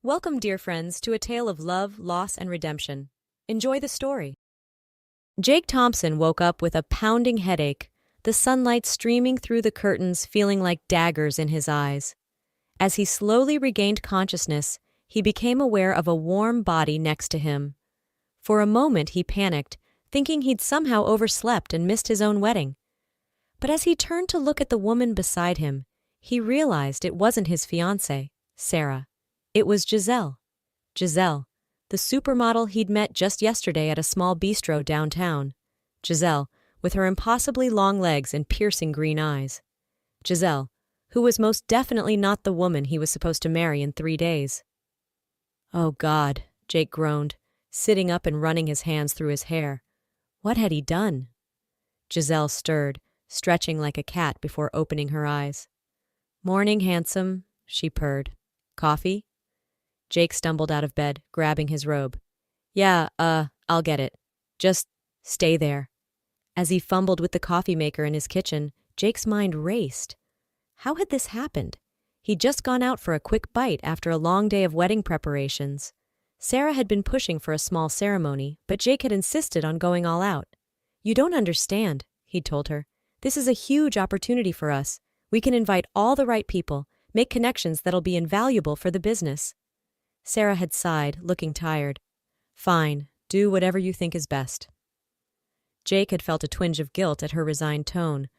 Welcome, dear friends, to a tale of love, loss, and redemption. Enjoy the story. Jake Thompson woke up with a pounding headache, the sunlight streaming through the curtains, feeling like daggers in his eyes. As he slowly regained consciousness, he became aware of a warm body next to him. For a moment he panicked, thinking he'd somehow overslept and missed his own wedding. But as he turned to look at the woman beside him, he realized it wasn't his fiancée, Sarah. It was Giselle. Giselle, the supermodel he'd met just yesterday at a small bistro downtown. Giselle, with her impossibly long legs and piercing green eyes. Giselle, who was most definitely not the woman he was supposed to marry in 3 days. Oh God, Jake groaned, sitting up and running his hands through his hair. What had he done? Giselle stirred, stretching like a cat before opening her eyes. "Morning, handsome," she purred. "Coffee?" Jake stumbled out of bed, grabbing his robe. "Yeah, I'll get it. Just stay there." As he fumbled with the coffee maker in his kitchen, Jake's mind raced. How had this happened? He'd just gone out for a quick bite after a long day of wedding preparations. Sarah had been pushing for a small ceremony, but Jake had insisted on going all out. "You don't understand," he'd told her. "This is a huge opportunity for us. We can invite all the right people, make connections that'll be invaluable for the business." Sarah had sighed, looking tired. "Fine, do whatever you think is best." Jake had felt a twinge of guilt at her resigned tone,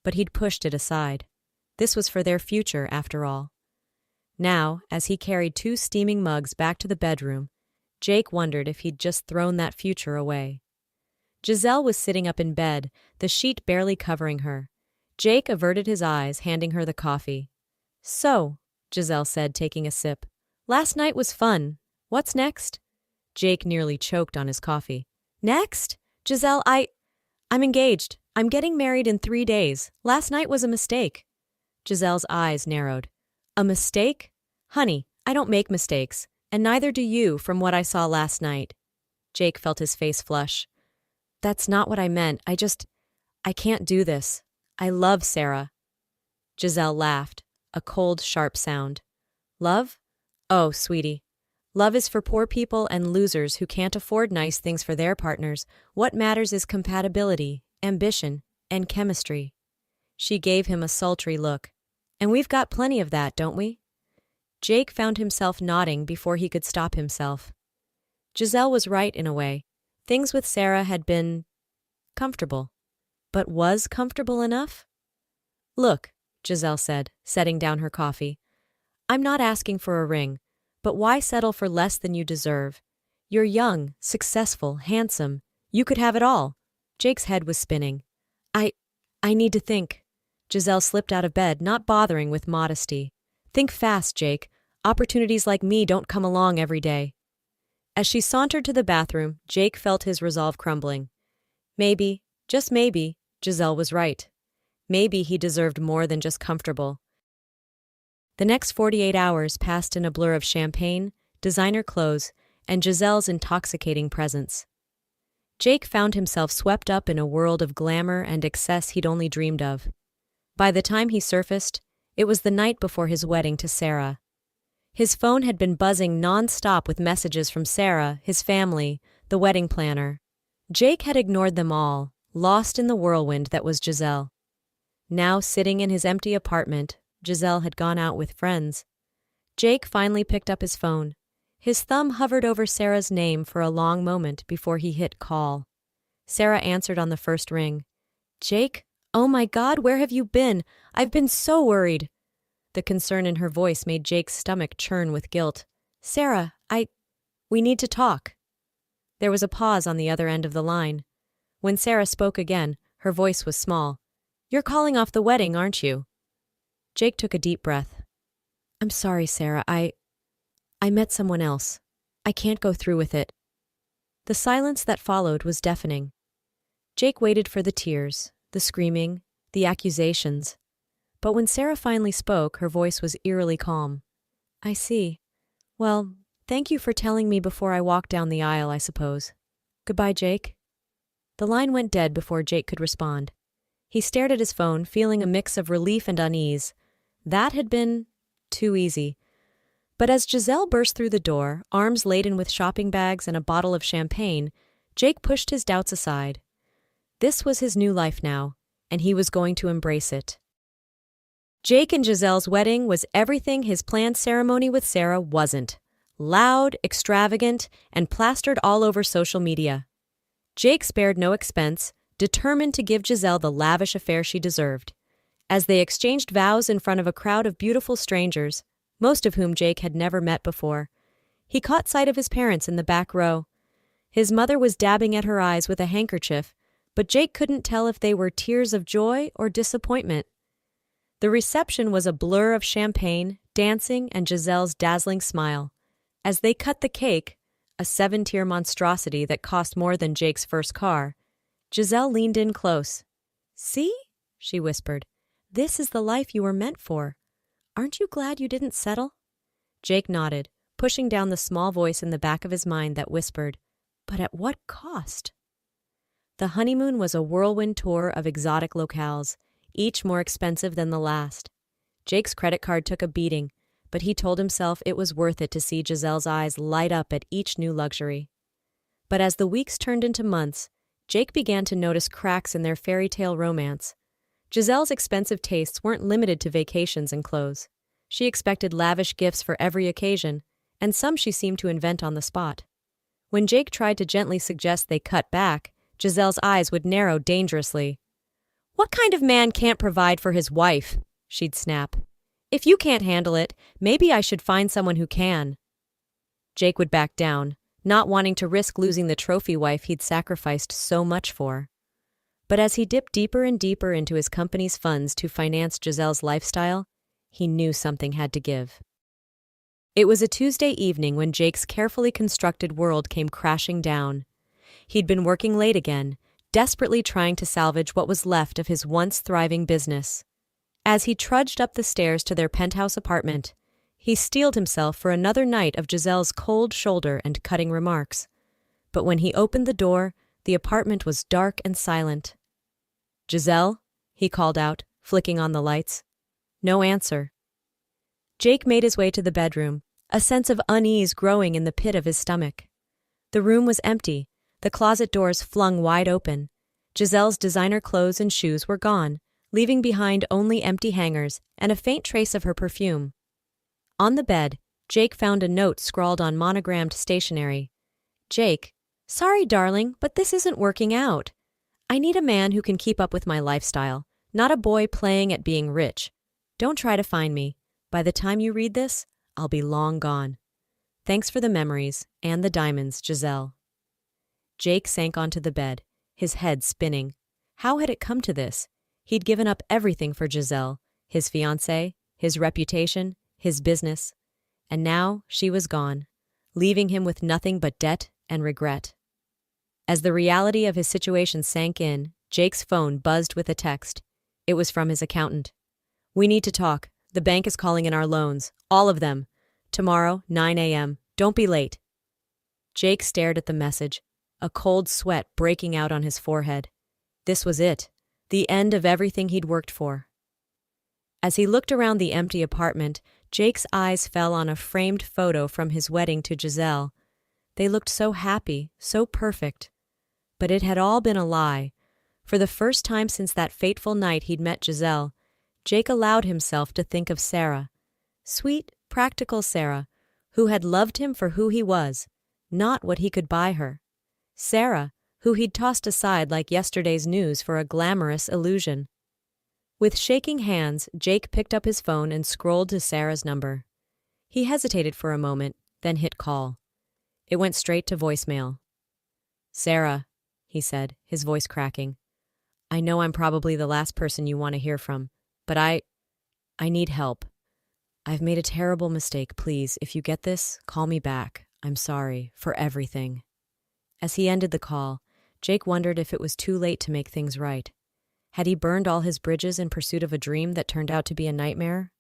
but he'd pushed it aside. This was for their future, after all. Now, as he carried 2 steaming mugs back to the bedroom, Jake wondered if he'd just thrown that future away. Giselle was sitting up in bed, the sheet barely covering her. Jake averted his eyes, handing her the coffee. "So," Giselle said, taking a sip. "Last night was fun. What's next?" Jake nearly choked on his coffee. "Next? Giselle, I'm engaged. I'm getting married in 3 days. Last night was a mistake." Giselle's eyes narrowed. "A mistake? Honey, I don't make mistakes, and neither do you from what I saw last night." Jake felt his face flush. "That's not what I meant. I can't do this. I love Sarah." Giselle laughed, a cold, sharp sound. "Love? Oh, sweetie. Love is for poor people and losers who can't afford nice things for their partners. What matters is compatibility, ambition, and chemistry." She gave him a sultry look. "And we've got plenty of that, don't we?" Jake found himself nodding before he could stop himself. Giselle was right in a way. Things with Sarah had been comfortable. But was comfortable enough? "Look," Giselle said, setting down her coffee. "I'm not asking for a ring, but why settle for less than you deserve? You're young, successful, handsome. You could have it all." Jake's head was spinning. I need to think." Giselle slipped out of bed, not bothering with modesty. "Think fast, Jake. Opportunities like me don't come along every day." As she sauntered to the bathroom, Jake felt his resolve crumbling. Maybe, just maybe, Giselle was right. Maybe he deserved more than just comfortable. The next 48 hours passed in a blur of champagne, designer clothes, and Giselle's intoxicating presence. Jake found himself swept up in a world of glamour and excess he'd only dreamed of. By the time he surfaced, it was the night before his wedding to Sarah. His phone had been buzzing non-stop with messages from Sarah, his family, the wedding planner. Jake had ignored them all, lost in the whirlwind that was Giselle. Now, sitting in his empty apartment, Giselle had gone out with friends. Jake finally picked up his phone. His thumb hovered over Sarah's name for a long moment before he hit call. Sarah answered on the first ring. "Jake? Oh my God, where have you been? I've been so worried." The concern in her voice made Jake's stomach churn with guilt. "Sarah, we need to talk." There was a pause on the other end of the line. When Sarah spoke again, her voice was small. "You're calling off the wedding, aren't you?" Jake took a deep breath. "I'm sorry, Sarah. I met someone else. I can't go through with it." The silence that followed was deafening. Jake waited for the tears, the screaming, the accusations. But when Sarah finally spoke, her voice was eerily calm. "I see. Well, thank you for telling me before I walked down the aisle, I suppose. Goodbye, Jake." The line went dead before Jake could respond. He stared at his phone, feeling a mix of relief and unease. That had been too easy. But as Giselle burst through the door, arms laden with shopping bags and a bottle of champagne, Jake pushed his doubts aside. This was his new life now, and he was going to embrace it. Jake and Giselle's wedding was everything his planned ceremony with Sarah wasn't. Loud, extravagant, and plastered all over social media. Jake spared no expense, determined to give Giselle the lavish affair she deserved. As they exchanged vows in front of a crowd of beautiful strangers, most of whom Jake had never met before, he caught sight of his parents in the back row. His mother was dabbing at her eyes with a handkerchief, but Jake couldn't tell if they were tears of joy or disappointment. The reception was a blur of champagne, dancing, and Giselle's dazzling smile. As they cut the cake, a 7-tier monstrosity that cost more than Jake's first car, Giselle leaned in close. "See?" she whispered. "This is the life you were meant for. Aren't you glad you didn't settle?" Jake nodded, pushing down the small voice in the back of his mind that whispered, "But at what cost?" The honeymoon was a whirlwind tour of exotic locales, each more expensive than the last. Jake's credit card took a beating, but he told himself it was worth it to see Giselle's eyes light up at each new luxury. But as the weeks turned into months, Jake began to notice cracks in their fairy tale romance. Giselle's expensive tastes weren't limited to vacations and clothes. She expected lavish gifts for every occasion, and some she seemed to invent on the spot. When Jake tried to gently suggest they cut back, Giselle's eyes would narrow dangerously. "What kind of man can't provide for his wife?" she'd snap. "If you can't handle it, maybe I should find someone who can." Jake would back down, not wanting to risk losing the trophy wife he'd sacrificed so much for. But as he dipped deeper and deeper into his company's funds to finance Giselle's lifestyle, he knew something had to give. It was a Tuesday evening when Jake's carefully constructed world came crashing down. He'd been working late again, desperately trying to salvage what was left of his once thriving business. As he trudged up the stairs to their penthouse apartment, he steeled himself for another night of Giselle's cold shoulder and cutting remarks. But when he opened the door, the apartment was dark and silent. "Giselle?" he called out, flicking on the lights. No answer. Jake made his way to the bedroom, a sense of unease growing in the pit of his stomach. The room was empty, the closet doors flung wide open. Giselle's designer clothes and shoes were gone, leaving behind only empty hangers and a faint trace of her perfume. On the bed, Jake found a note scrawled on monogrammed stationery. "Jake, sorry darling, but this isn't working out. I need a man who can keep up with my lifestyle, not a boy playing at being rich. Don't try to find me. By the time you read this, I'll be long gone. Thanks for the memories and the diamonds, Giselle." Jake sank onto the bed, his head spinning. How had it come to this? He'd given up everything for Giselle, his fiancée, his reputation, his business. And now she was gone, leaving him with nothing but debt and regret. As the reality of his situation sank in, Jake's phone buzzed with a text. It was from his accountant. "We need to talk. The bank is calling in our loans. All of them. Tomorrow, 9 a.m. Don't be late." Jake stared at the message, a cold sweat breaking out on his forehead. This was it, the end of everything he'd worked for. As he looked around the empty apartment, Jake's eyes fell on a framed photo from his wedding to Giselle. They looked so happy, so perfect. But it had all been a lie. For the first time since that fateful night he'd met Giselle, Jake allowed himself to think of Sarah. Sweet, practical Sarah, who had loved him for who he was, not what he could buy her. Sarah, who he'd tossed aside like yesterday's news for a glamorous illusion. With shaking hands, Jake picked up his phone and scrolled to Sarah's number. He hesitated for a moment, then hit call. It went straight to voicemail. "Sarah," he said, his voice cracking. "I know I'm probably the last person you want to hear from, but I need help. I've made a terrible mistake. Please, if you get this, call me back. I'm sorry for everything." As he ended the call, Jake wondered if it was too late to make things right. Had he burned all his bridges in pursuit of a dream that turned out to be a nightmare?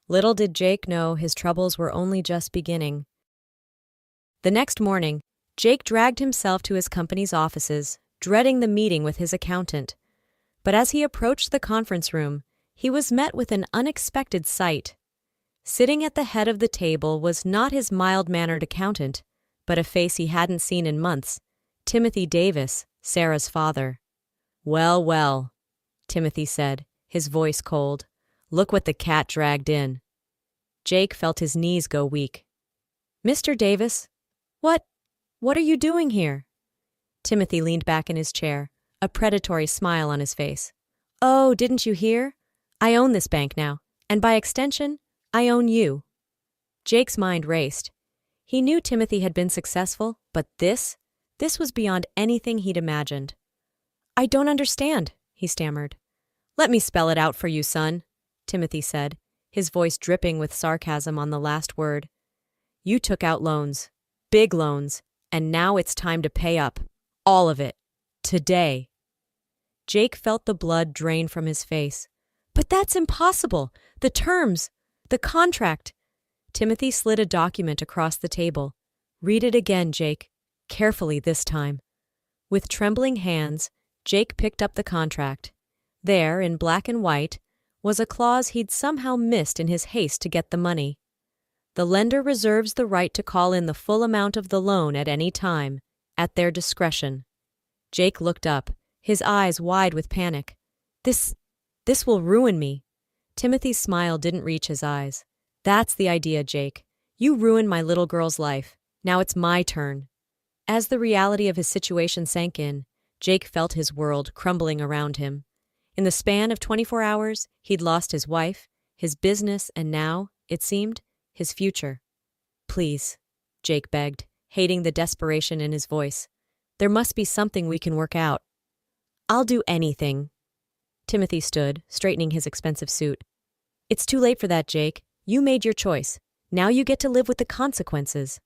Little did Jake know his troubles were only just beginning. The next morning, Jake dragged himself to his company's offices, dreading the meeting with his accountant. But as he approached the conference room, he was met with an unexpected sight. Sitting at the head of the table was not his mild-mannered accountant, but a face he hadn't seen in months, Timothy Davis, Sarah's father. "Well, well," Timothy said, his voice cold. "Look what the cat dragged in." Jake felt his knees go weak. "Mr. Davis? What are you doing here?" Timothy leaned back in his chair, a predatory smile on his face. "Oh, didn't you hear? I own this bank now, and by extension, I own you." Jake's mind raced. He knew Timothy had been successful, but this was beyond anything he'd imagined. "I don't understand," he stammered. "Let me spell it out for you, son," Timothy said, his voice dripping with sarcasm on the last word. "You took out loans, big loans, and now it's time to pay up. All of it. Today." Jake felt the blood drain from his face. "But that's impossible! The terms! The contract!" Timothy slid a document across the table. "Read it again, Jake. Carefully this time." With trembling hands, Jake picked up the contract. There, in black and white, was a clause he'd somehow missed in his haste to get the money. "The lender reserves the right to call in the full amount of the loan at any time, at their discretion." Jake looked up, his eyes wide with panic. This will ruin me." Timothy's smile didn't reach his eyes. "That's the idea, Jake. You ruined my little girl's life. Now it's my turn." As the reality of his situation sank in, Jake felt his world crumbling around him. In the span of 24 hours, he'd lost his wife, his business, and now, it seemed, his future. "Please," Jake begged, hating the desperation in his voice. "There must be something we can work out." "I'll do anything." Timothy stood, straightening his expensive suit. "It's too late for that, Jake. You made your choice. Now you get to live with the consequences."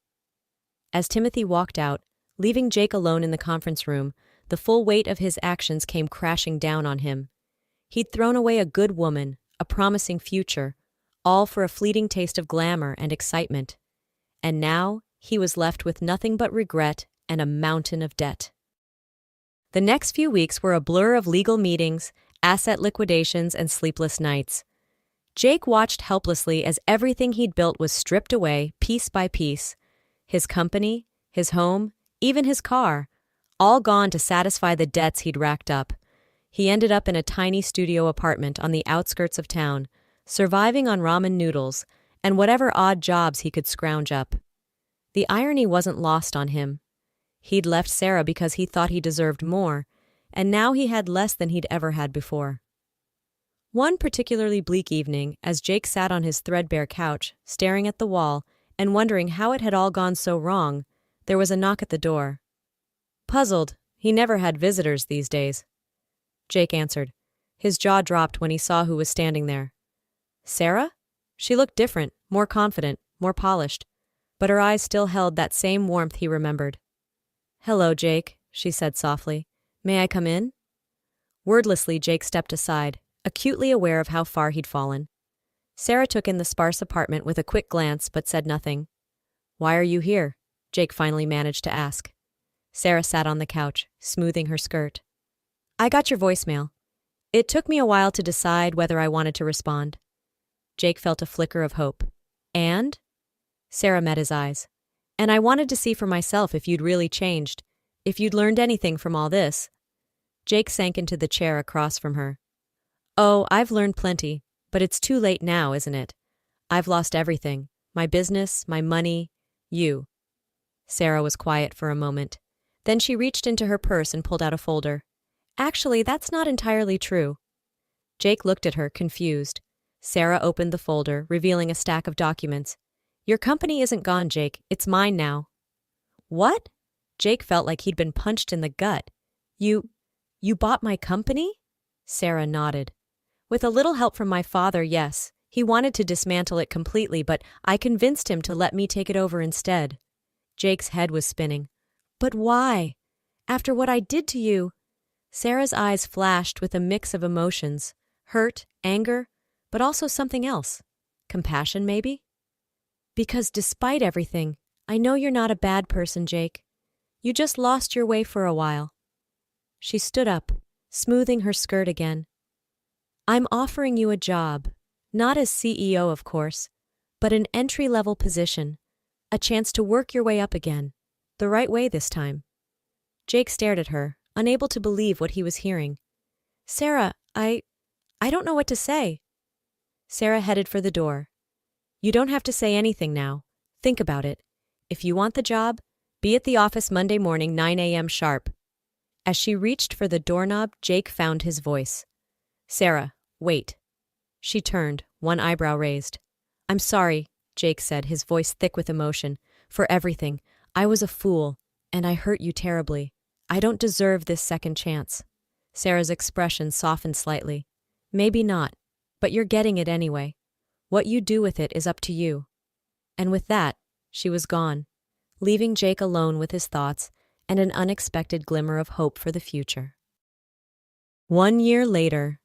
As Timothy walked out, leaving Jake alone in the conference room, the full weight of his actions came crashing down on him. He'd thrown away a good woman, a promising future, all for a fleeting taste of glamour and excitement. And now he was left with nothing but regret and a mountain of debt. The next few weeks were a blur of legal meetings, asset liquidations, and sleepless nights. Jake watched helplessly as everything he'd built was stripped away, piece by piece. His company, his home, even his car, all gone to satisfy the debts he'd racked up. He ended up in a tiny studio apartment on the outskirts of town, surviving on ramen noodles and whatever odd jobs he could scrounge up. The irony wasn't lost on him. He'd left Sarah because he thought he deserved more, and now he had less than he'd ever had before. One particularly bleak evening, as Jake sat on his threadbare couch, staring at the wall and wondering how it had all gone so wrong, there was a knock at the door. Puzzled, he never had visitors these days. Jake answered. His jaw dropped when he saw who was standing there. Sarah? She looked different, more confident, more polished, but her eyes still held that same warmth he remembered. "Hello, Jake," she said softly. "May I come in?" Wordlessly, Jake stepped aside, acutely aware of how far he'd fallen. Sarah took in the sparse apartment with a quick glance but said nothing. "Why are you here?" Jake finally managed to ask. Sarah sat on the couch, smoothing her skirt. "I got your voicemail. It took me a while to decide whether I wanted to respond." Jake felt a flicker of hope. "And?" Sarah met his eyes. "And I wanted to see for myself if you'd really changed, if you'd learned anything from all this." Jake sank into the chair across from her. "Oh, I've learned plenty, but it's too late now, isn't it? I've lost everything. My business, my money, you." Sarah was quiet for a moment. Then she reached into her purse and pulled out a folder. "Actually, that's not entirely true." Jake looked at her, confused. Sarah opened the folder, revealing a stack of documents. "Your company isn't gone, Jake. It's mine now." "What?" Jake felt like he'd been punched in the gut. You bought my company?" Sarah nodded. "With a little help from my father, yes. He wanted to dismantle it completely, but I convinced him to let me take it over instead." Jake's head was spinning. "But why? After what I did to you?" Sarah's eyes flashed with a mix of emotions, hurt, anger, but also something else. Compassion, maybe? "Because despite everything, I know you're not a bad person, Jake. You just lost your way for a while." She stood up, smoothing her skirt again. "I'm offering you a job, not as CEO, of course, but an entry-level position, a chance to work your way up again, the right way this time. Jake stared at her, unable to believe what he was hearing. Sarah, I don't know what to say. Sarah headed for the door. You don't have to say anything now. Think about it. If you want the job, be at the office Monday morning 9 a.m. sharp. As she reached for the doorknob, Jake found his voice. Sarah, wait. She turned, one eyebrow raised. I'm sorry, Jake said, his voice thick with emotion, for everything. I was a fool, and I hurt you terribly. I don't deserve this second chance. Sarah's expression softened slightly. Maybe not, but you're getting it anyway. What you do with it is up to you. And with that, she was gone, leaving Jake alone with his thoughts and an unexpected glimmer of hope for the future. 1 year later.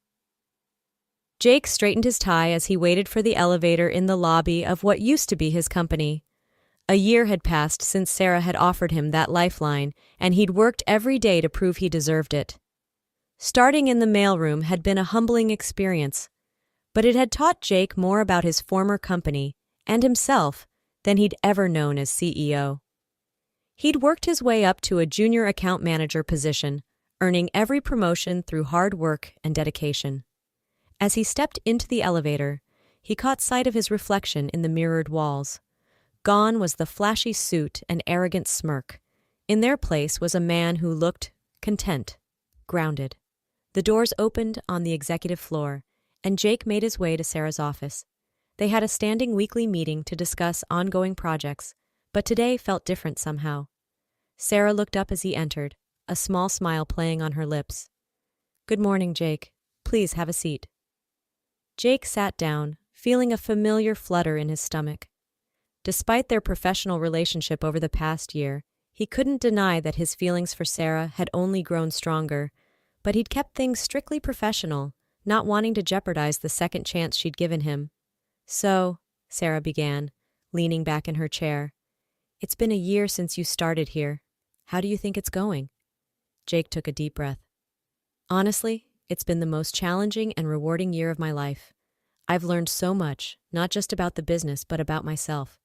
Jake straightened his tie as he waited for the elevator in the lobby of what used to be his company. A year had passed since Sarah had offered him that lifeline, and he'd worked every day to prove he deserved it. Starting in the mailroom had been a humbling experience, but it had taught Jake more about his former company and himself than he'd ever known as CEO. He'd worked his way up to a junior account manager position, earning every promotion through hard work and dedication. As he stepped into the elevator, he caught sight of his reflection in the mirrored walls. Gone was the flashy suit and arrogant smirk. In their place was a man who looked content, grounded. The doors opened on the executive floor, and Jake made his way to Sarah's office. They had a standing weekly meeting to discuss ongoing projects, but today felt different somehow. Sarah looked up as he entered, a small smile playing on her lips. Good morning, Jake. Please have a seat. Jake sat down, feeling a familiar flutter in his stomach. Despite their professional relationship over the past year, he couldn't deny that his feelings for Sarah had only grown stronger, but he'd kept things strictly professional, not wanting to jeopardize the second chance she'd given him. So, Sarah began, leaning back in her chair, it's been a year since you started here. How do you think it's going? Jake took a deep breath. Honestly, it's been the most challenging and rewarding year of my life. I've learned so much, not just about the business, but about myself.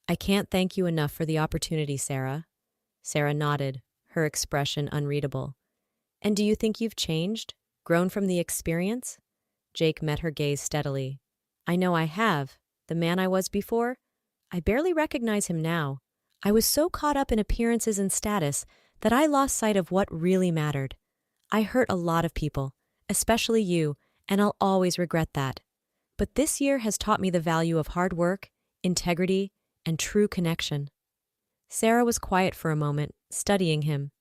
I can't thank you enough for the opportunity, Sarah. Sarah nodded, her expression unreadable. And do you think you've changed? Grown from the experience? Jake met her gaze steadily. I know I have. The man I was before? I barely recognize him now. I was so caught up in appearances and status that I lost sight of what really mattered. I hurt a lot of people, especially you, and I'll always regret that. But this year has taught me the value of hard work, integrity, and true connection. Sarah was quiet for a moment, studying him.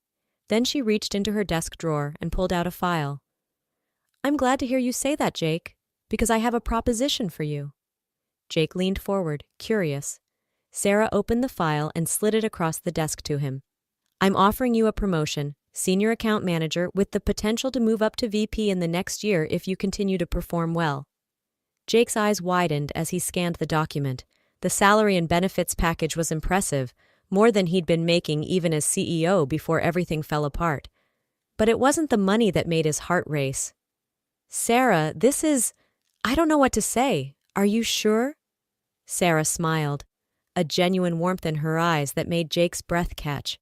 Then she reached into her desk drawer and pulled out a file. I'm glad to hear you say that, Jake, because I have a proposition for you. Jake leaned forward, curious. Sarah opened the file and slid it across the desk to him. I'm offering you a promotion, senior account manager, with the potential to move up to VP in the next year if you continue to perform well. Jake's eyes widened as he scanned the document. The salary and benefits package was impressive, more than he'd been making even as CEO before everything fell apart. But it wasn't the money that made his heart race. Sarah, I don't know what to say. Are you sure? Sarah smiled, a genuine warmth in her eyes that made Jake's breath catch.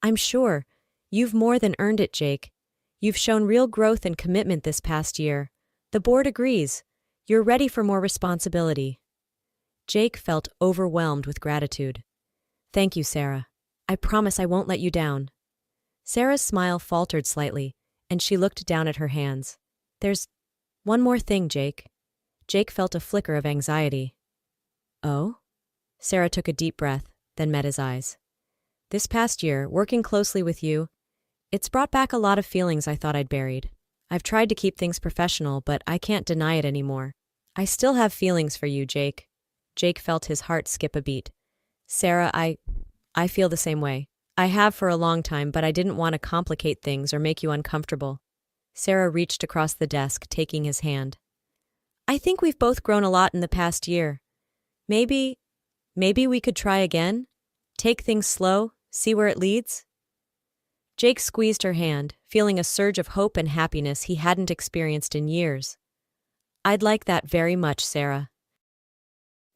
I'm sure. You've more than earned it, Jake. You've shown real growth and commitment this past year. The board agrees. You're ready for more responsibility. Jake felt overwhelmed with gratitude. Thank you, Sarah. I promise I won't let you down. Sarah's smile faltered slightly, and she looked down at her hands. There's one more thing, Jake. Jake felt a flicker of anxiety. Oh? Sarah took a deep breath, then met his eyes. This past year, working closely with you, it's brought back a lot of feelings I thought I'd buried. I've tried to keep things professional, but I can't deny it anymore. I still have feelings for you, Jake. Jake felt his heart skip a beat. Sarah, I feel the same way. I have for a long time, but I didn't want to complicate things or make you uncomfortable. Sarah reached across the desk, taking his hand. I think we've both grown a lot in the past year. Maybe we could try again? Take things slow, see where it leads? Jake squeezed her hand, feeling a surge of hope and happiness he hadn't experienced in years. I'd like that very much, Sarah.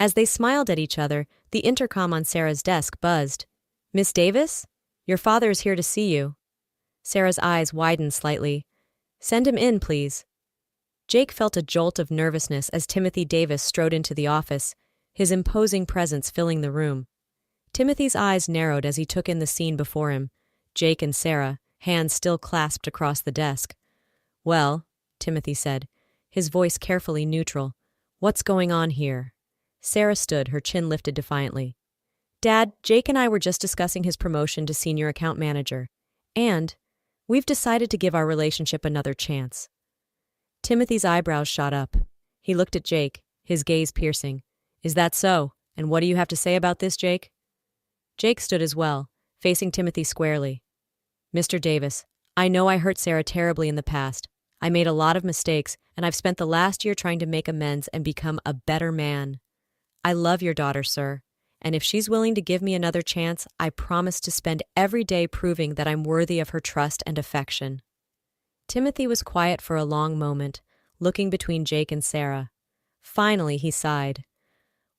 As they smiled at each other, the intercom on Sarah's desk buzzed. "Miss Davis? Your father is here to see you." Sarah's eyes widened slightly. "Send him in, please." Jake felt a jolt of nervousness as Timothy Davis strode into the office, his imposing presence filling the room. Timothy's eyes narrowed as he took in the scene before him, Jake and Sarah, hands still clasped across the desk. "Well," Timothy said, his voice carefully neutral, "what's going on here?" Sarah stood, her chin lifted defiantly. "Dad, Jake and I were just discussing his promotion to senior account manager, and we've decided to give our relationship another chance." Timothy's eyebrows shot up. He looked at Jake, his gaze piercing. "Is that so? And what do you have to say about this, Jake?" Jake stood as well, facing Timothy squarely. "Mr. Davis, I know I hurt Sarah terribly in the past. I made a lot of mistakes, and I've spent the last year trying to make amends and become a better man. I love your daughter, sir, and if she's willing to give me another chance, I promise to spend every day proving that I'm worthy of her trust and affection." Timothy was quiet for a long moment, looking between Jake and Sarah. Finally, he sighed.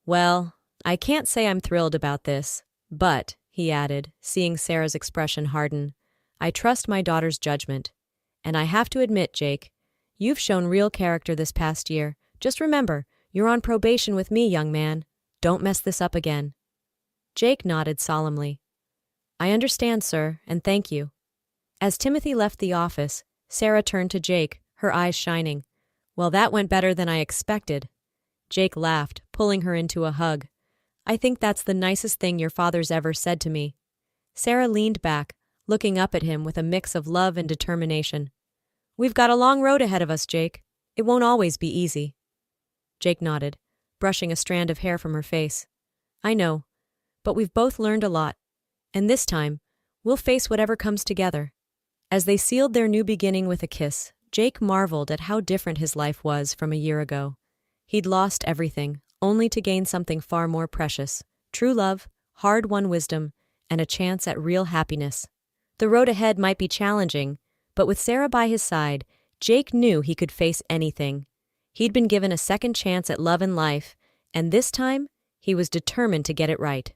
"Well, I can't say I'm thrilled about this, but," he added, seeing Sarah's expression harden, "I trust my daughter's judgment. And I have to admit, Jake, you've shown real character this past year. Just remember, you're on probation with me, young man. Don't mess this up again." Jake nodded solemnly. "I understand, sir, and thank you." As Timothy left the office, Sarah turned to Jake, her eyes shining. "Well, that went better than I expected." Jake laughed, pulling her into a hug. "I think that's the nicest thing your father's ever said to me." Sarah leaned back, looking up at him with a mix of love and determination. "We've got a long road ahead of us, Jake. It won't always be easy." Jake nodded, brushing a strand of hair from her face. "I know, but we've both learned a lot, and this time, we'll face whatever comes together." As they sealed their new beginning with a kiss, Jake marveled at how different his life was from a year ago. He'd lost everything, only to gain something far more precious: true love, hard-won wisdom, and a chance at real happiness. The road ahead might be challenging, but with Sarah by his side, Jake knew he could face anything. He'd been given a second chance at love and life, and this time, he was determined to get it right.